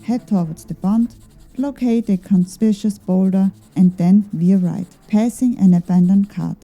head towards the pond, locate a conspicuous boulder, and then veer right, passing an abandoned cart.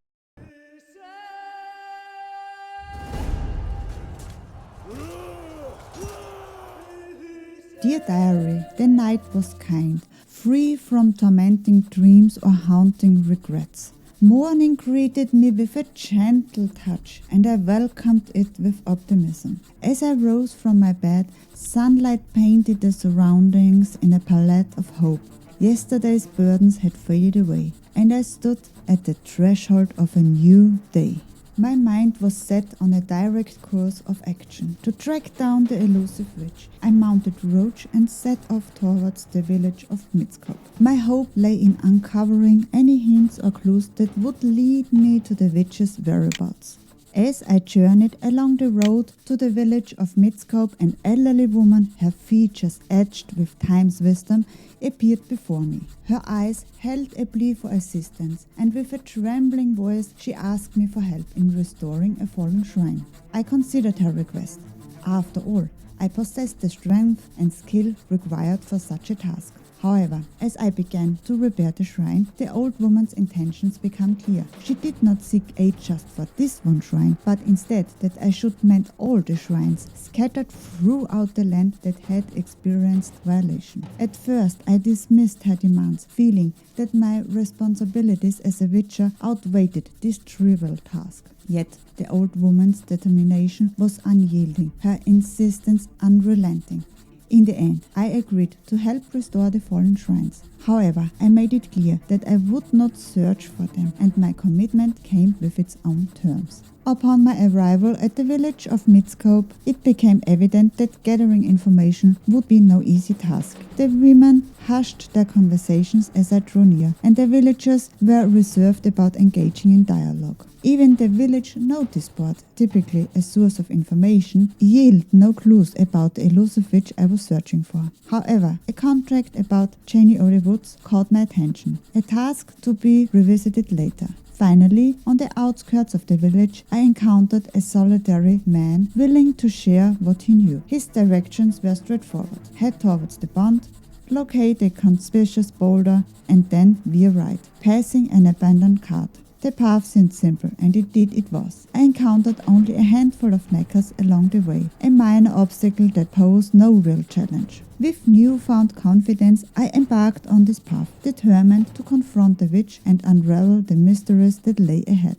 Dear diary, the night was kind, free from tormenting dreams or haunting regrets. Morning greeted me with a gentle touch, and I welcomed it with optimism. As I rose from my bed, sunlight painted the surroundings in a palette of hope. Yesterday's burdens had faded away, and I stood at the threshold of a new day. My mind was set on a direct course of action. To track down the elusive witch, I mounted Roach and set off towards the village of Midskop. My hope lay in uncovering any hints or clues that would lead me to the witch's whereabouts. As I journeyed along the road to the village of Midskop, an elderly woman, her features etched with time's wisdom, appeared before me. Her eyes held a plea for assistance, and with a trembling voice she asked me for help in restoring a fallen shrine. I considered her request. After all, I possessed the strength and skill required for such a task. However, as I began to repair the shrine, the old woman's intentions became clear. She did not seek aid just for this one shrine, but instead that I should mend all the shrines scattered throughout the land that had experienced violation. At first, I dismissed her demands, feeling that my responsibilities as a witcher outweighed this trivial task. Yet, the old woman's determination was unyielding, her insistence unrelenting. In the end, I agreed to help restore the fallen shrines. However, I made it clear that I would not search for them, and my commitment came with its own terms. Upon my arrival at the village of Midskop, it became evident that gathering information would be no easy task. The women hushed their conversations as I drew near, and the villagers were reserved about engaging in dialogue. Even the village notice board, typically a source of information, yielded no clues about the elusive witch I was searching for. However, a contract about Janie O'Leary Woods caught my attention, a task to be revisited later. Finally, on the outskirts of the village, I encountered a solitary man willing to share what he knew. His directions were straightforward. Head towards the pond, locate a conspicuous boulder, and then veer right, passing an abandoned cart. The path seemed simple, and indeed it was. I encountered only a handful of knackers along the way, a minor obstacle that posed no real challenge. With newfound confidence, I embarked on this path, determined to confront the witch and unravel the mysteries that lay ahead.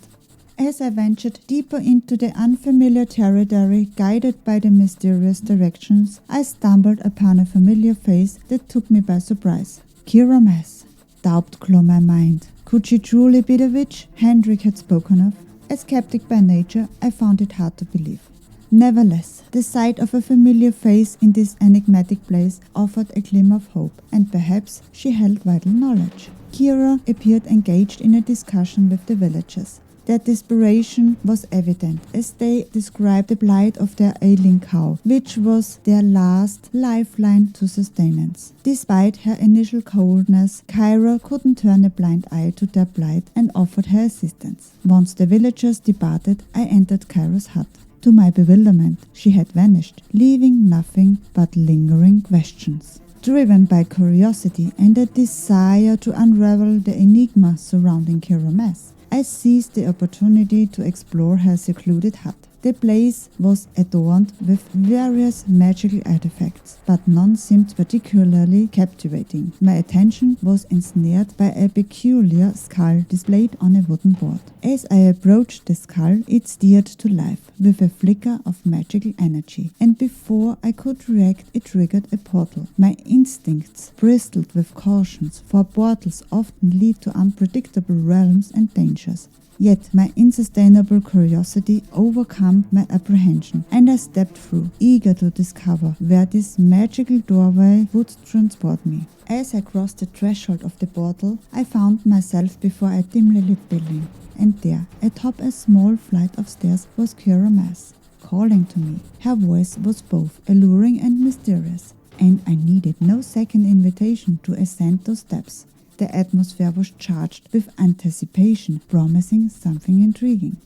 As I ventured deeper into the unfamiliar territory, guided by the mysterious directions, I stumbled upon a familiar face that took me by surprise. Kira Mass. Doubt clomb my mind. Could she truly be the witch Hendrik had spoken of? A skeptic by nature, I found it hard to believe. Nevertheless, the sight of a familiar face in this enigmatic place offered a glimmer of hope, and perhaps she held vital knowledge. Kira appeared engaged in a discussion with the villagers. Their desperation was evident as they described the plight of their ailing cow, which was their last lifeline to sustenance. Despite her initial coldness, Kira couldn't turn a blind eye to their plight and offered her assistance. Once the villagers departed, I entered Kira's hut. To my bewilderment, she had vanished, leaving nothing but lingering questions. Driven by curiosity and a desire to unravel the enigma surrounding Kira Mass, I seized the opportunity to explore her secluded hut. The place was adorned with various magical artifacts, but none seemed particularly captivating. My attention was ensnared by a peculiar skull displayed on a wooden board. As I approached the skull, it stirred to life with a flicker of magical energy, and before I could react, it triggered a portal. My instincts bristled with cautions, for portals often lead to unpredictable realms and dangers. Yet my unsustainable curiosity overcame my apprehension, and I stepped through, eager to discover where this magical doorway would transport me. As I crossed the threshold of the portal, I found myself before a dimly lit building, and there, atop a small flight of stairs, was Kira Mass, calling to me. Her voice was both alluring and mysterious, and I needed no second invitation to ascend those steps. The atmosphere was charged with anticipation, promising something intriguing.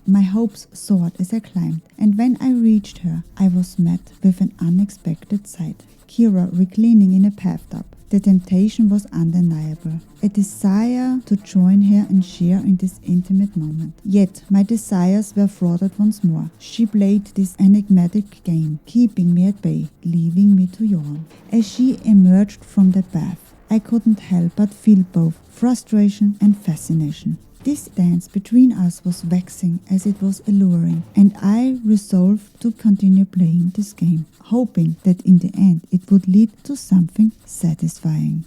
My hopes soared as I climbed, and when I reached her, I was met with an unexpected sight. Kira reclining in a bathtub. The temptation was undeniable, a desire to join her and share in this intimate moment. Yet my desires were thwarted once more. She played this enigmatic game, keeping me at bay, leaving me to yawn. As she emerged from the bath, I couldn't help but feel both frustration and fascination. This dance between us was vexing as it was alluring, and I resolved to continue playing this game, hoping that in the end it would lead to something satisfying.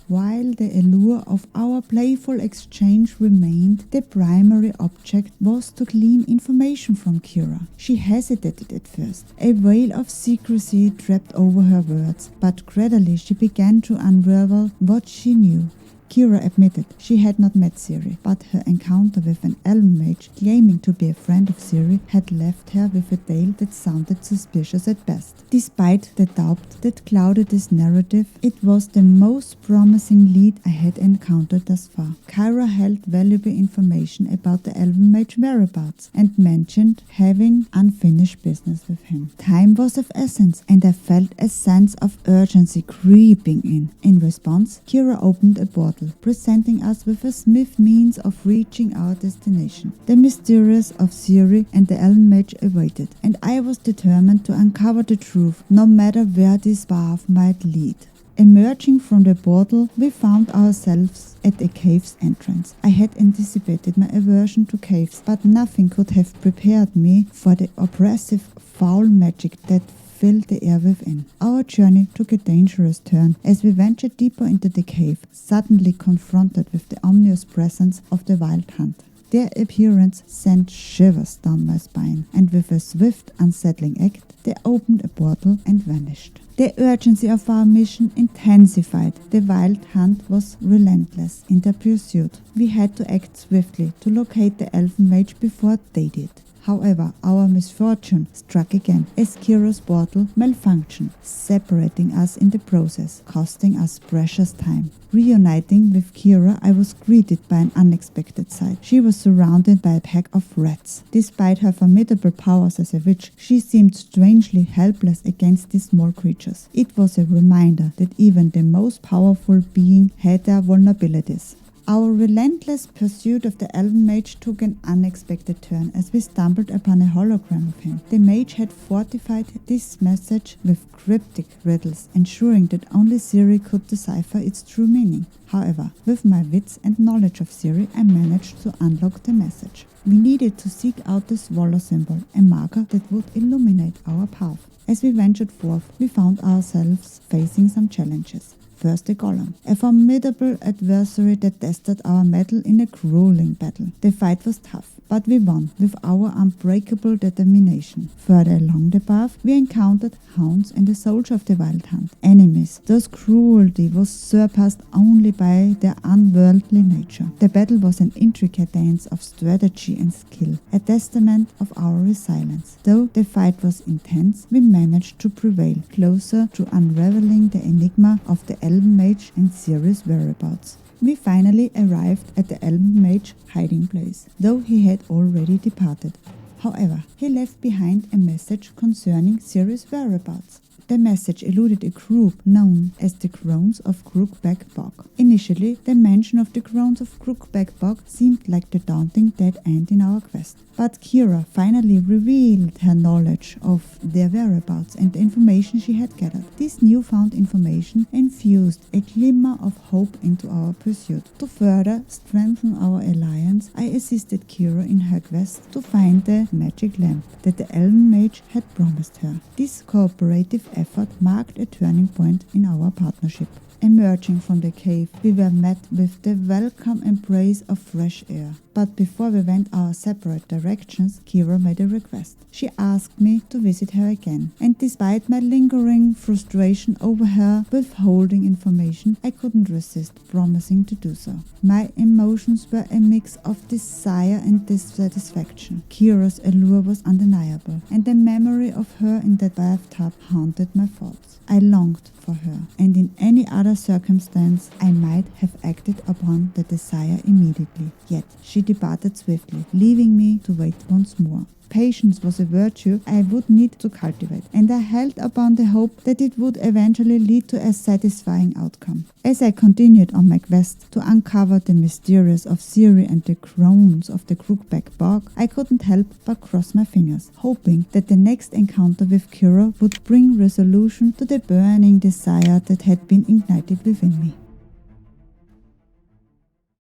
While the allure of our playful exchange remained, the primary object was to glean information from Kira. She hesitated at first. A veil of secrecy draped over her words, but gradually she began to unravel what she knew. Kira admitted she had not met Ciri, but her encounter with an elven mage claiming to be a friend of Ciri had left her with a tale that sounded suspicious at best. Despite the doubt that clouded this narrative, it was the most promising lead I had encountered thus far. Kira held valuable information about the elven mage whereabouts and mentioned having unfinished business with him. Time was of essence, and I felt a sense of urgency creeping in. In response, Kira opened a portal, presenting us with a smooth means of reaching our destination. The mysteries of Ciri and the elven mage awaited, and I was determined to uncover the truth, no matter where this path might lead. Emerging from the portal, we found ourselves at a cave's entrance. I had anticipated my aversion to caves, but nothing could have prepared me for the oppressive foul magic that filled the air within. Our journey took a dangerous turn as we ventured deeper into the cave, suddenly confronted with the ominous presence of the wild hunt. Their appearance sent shivers down my spine, and with a swift, unsettling act, they opened a portal and vanished. The urgency of our mission intensified. The wild hunt was relentless in their pursuit. We had to act swiftly to locate the elven mage before they did. However, our misfortune struck again as Kira's portal malfunctioned, separating us in the process, costing us precious time. Reuniting with Kira, I was greeted by an unexpected sight. She was surrounded by a pack of rats. Despite her formidable powers as a witch, she seemed strangely helpless against these small creatures. It was a reminder that even the most powerful being had their vulnerabilities. Our relentless pursuit of the elven mage took an unexpected turn as we stumbled upon a hologram of him. The mage had fortified this message with cryptic riddles, ensuring that only Ciri could decipher its true meaning. However, with my wits and knowledge of Ciri, I managed to unlock the message. We needed to seek out the swallow symbol, a marker that would illuminate our path. As we ventured forth, we found ourselves facing some challenges. First, the golem, a formidable adversary that tested our mettle in a grueling battle. The fight was tough, but we won with our unbreakable determination. Further along the path, we encountered hounds and a soldier of the wild hunt. Enemies whose cruelty was surpassed only by their unworldly nature. The battle was an intricate dance of strategy and skill, a testament of our resilience. Though the fight was intense, we managed to prevail, closer to unraveling the enigma of the elven mage and Ciri's whereabouts. We finally arrived at the elven mage hiding place, though he had already departed. However, he left behind a message concerning Ciri's whereabouts. The message eluded a group known as the Crones of Crookback Bog. Initially, the mention of the Crones of Crookback Bog seemed like the daunting dead end in our quest. But Kira finally revealed her knowledge of their whereabouts and the information she had gathered. This newfound information infused a glimmer of hope into our pursuit. To further strengthen our alliance, I assisted Kira in her quest to find the magic lamp that the elven mage had promised her. This cooperative effort marked a turning point in our partnership. Emerging from the cave, we were met with the welcome embrace of fresh air. But before we went our separate directions, Kira made a request. She asked me to visit her again, and despite my lingering frustration over her withholding information, I couldn't resist promising to do so. My emotions were a mix of desire and dissatisfaction. Kira's allure was undeniable, and the memory of her in the bathtub haunted my thoughts. I longed for her, and in any other circumstance I might have acted upon the desire immediately. Yet she departed swiftly, leaving me to wait once more. Patience was a virtue I would need to cultivate, and I held upon the hope that it would eventually lead to a satisfying outcome. As I continued on my quest to uncover the mysteries of Ciri and the crones of the crookback bog, I couldn't help but cross my fingers, hoping that the next encounter with Kira would bring resolution to the burning desire that had been ignited within me.